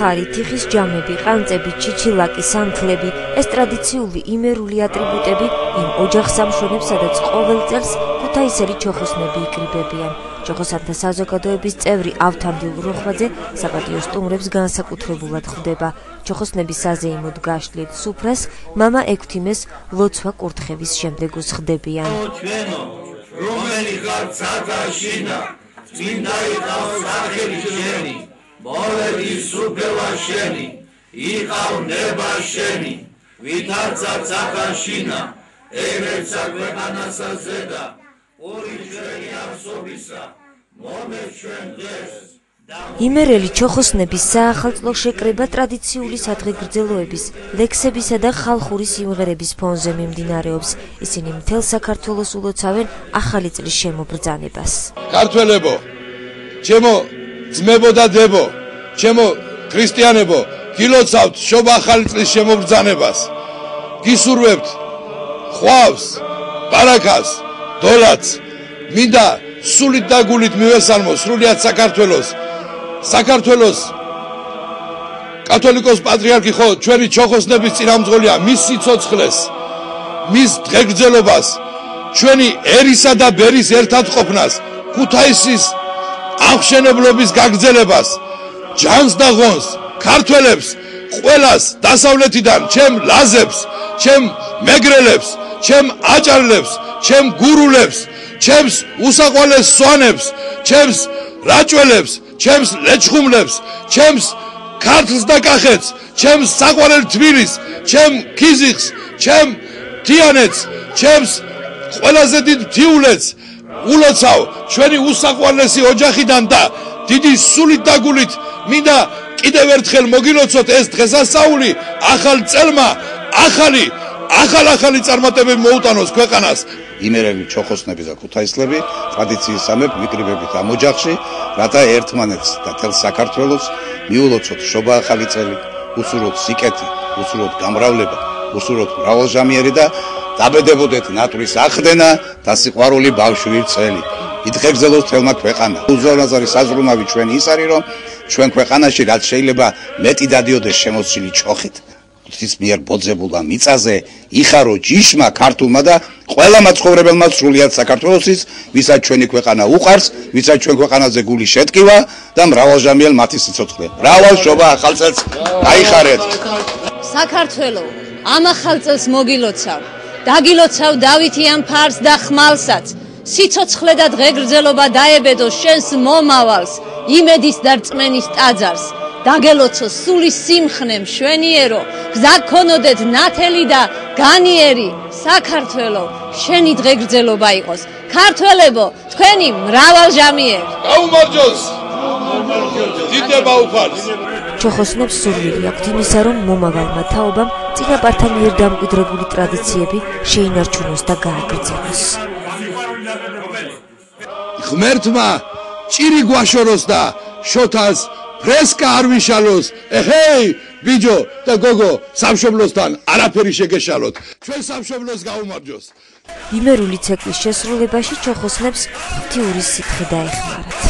ბუხარი, თიხის ჯამები, ყანწები, ჩიჩილაკი, სანთლები, ეს ტრადიციული იმერული ატრიბუტები იმ ოჯახსამშვენებს, სადაც ყოველ წელს ქუთაისელი ჩოხოსნები იკრიბებიან. ჩოხოსანთა საზოგადოების წევრი ავთანდილ როხვაძე საპატიო სტუმრებს განსაკუთრებულად ხვდება. ჩოხოსნების საზეიმოდ გაშლილ სუფრას მამა ექვთიმეს ლოცვა კურთხევის შემდეგ უსხდებიან. რომელი ხარ ცათაშინა, წმინდა იყავს სახელი შენი, მოვედი სუფელა შენი, იყავ ნება შენი, ვითარცა ცათაშინა, ერეცა ქვეყანასა ზედა, ორი ჩვენი არსობისა, მომეც ჩვენ დღეს. იმერელი ჩოხოსნების საახალწლო შეკრება ტრადიციული სადღეგრძელოების, ლექსებისა და ხალხური სიმღერების ფონზე მიმდინარეობს. ისინი მთელ საქართველოს ულოცავენ ახალი წლის შემობრძანებას. ქართველებო, ჩემო ძმებო და დებო, ჩემო ქრისტიანებო, გილოცავთ შობა ახალი წლის შემობრძანებას. გისურვებთ ხვავს, ბარაკას, დოლაც, მინდა სულით და გულით მივესალმო სრულიად საქართველოს კათოლიკოს პატრიარქი ხო ჩვენი ჩოხოსნების წინამძღოლია, მის სიცოცხლეს, მის დღეგრძელობას, ჩვენი ერისა და ბერის ერთად ყოფნას, ქუთაისის აღმშენებლობის გაგრძელებას, ჯანს და ღონს, ქართველებს, ყველას დასავლეთიდან, ჩემ ლაზებს, ჩემ მეგრელებს, ჩემ აჭარლებს, ჩემ გურულებს, ჩემს უსაყვარლეს სვანებს, ჩემს რაჭველებს, ჩემს ლეჩხუმლებს, ჩემს ქართლს და კახეთს, ჩემს საყვარელ თბილისს, ჩემ ქიზიყს, ჩემ თიანეთს, ჩემს ყველაზე დიდ მთიულეთს ულოცავ ჩვენი უსაყვარლესი ოჯახიდან და დიდი სულით და გულით მინდა კიდევ ერთხელ მოგილოცოთ ეს დღესასწაული ახალ წელმა ახალი წარმატებები მოუტანოს ქვეყანას. იმერელი ჩოხოსნები და ქუთაისლები ტრადიციისამებრ მიკრიბებით ამ ოჯახში, რათა ერთმანეთს და თელ საქართველოს მიულოცოთ შობა ახალი წელი, უსურვოთ სიკეთი, უსურვოთ გამრავლება, უსურვოთ მრავალჟამიერი და დაბედებოდეთ ნატვრის ახდენა და სიყვარული ბავშვი წელი. ითღეგრძელოს თელმა ქვეყანა. უზარმაზარი საზრუნავი ჩვენი ის არის, რომ ჩვენ ქვეყანაში რაც შეიძლება მეტი დადიოდეს შემოსილი ჩოხით. ღვთის მიერ ბოძებულა მიწაზე იხარო ჯიშმა ქართულმა და ყველა მაცხოვრებელმა სრულიად საქართველოსის, ვისაც ჩვენი ქვეყანა უყარს, ვისაც ჩვენ ქვეყანაზე გული შეტკივა და მრავალჟამიერ მათი სიცოცხლე. მრავალ შობა ახალ წელს გაიხარეთ. საქართველო, ამ ახალ წელს მოგილოცავ. დაგილოცავ დავითიან ფარს და ხმალსაც. სიცოცხლე და დღეგრძელობა დაებედოს შენს მომავალს, იმედის და რწმენის ტაძარს. დაგელოცო სული სიმხნე მშვენიერო, გზა გქონოდეთ ნათელი და განიერი. საქართველო, შენი დღეგრძელობა იყოს. ქართველებო, თქვენი მრავალჟამიერი. გაუმარჯოს! დიდება უფალს. ჩოხოსნებს სურვილი აქვთ იმისა, რომ მომავალმა თაობამ წინაპართა მიერ დამკვიდრებული ტრადიციები შეინარჩუნოს და გააგრძელოს. ღმერთმა ჭირი გვაშოროს და შოთას ფრესკა არ ვიშალოს. ეჰეი, ბიჯო და გოგო, სამშობლოსთან არაფერი შეგეშალოთ. ჩვენ სამშობლოს გაუმარჯოს. იმერული ცეკვის შესრულებაში ჩოხოსნებს ღვთიური სითხე დაეხმარათ.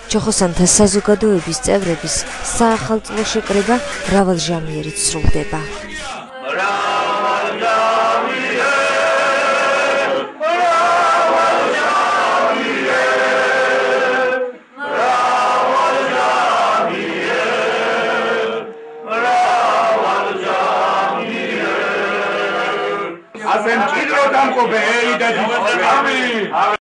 ჩოხოსანთა საზოგადოების წევრების საახალწლო შეკრება მრავალჟამიერით სრულდება. ასე მჭიდრო დამკობე ელი და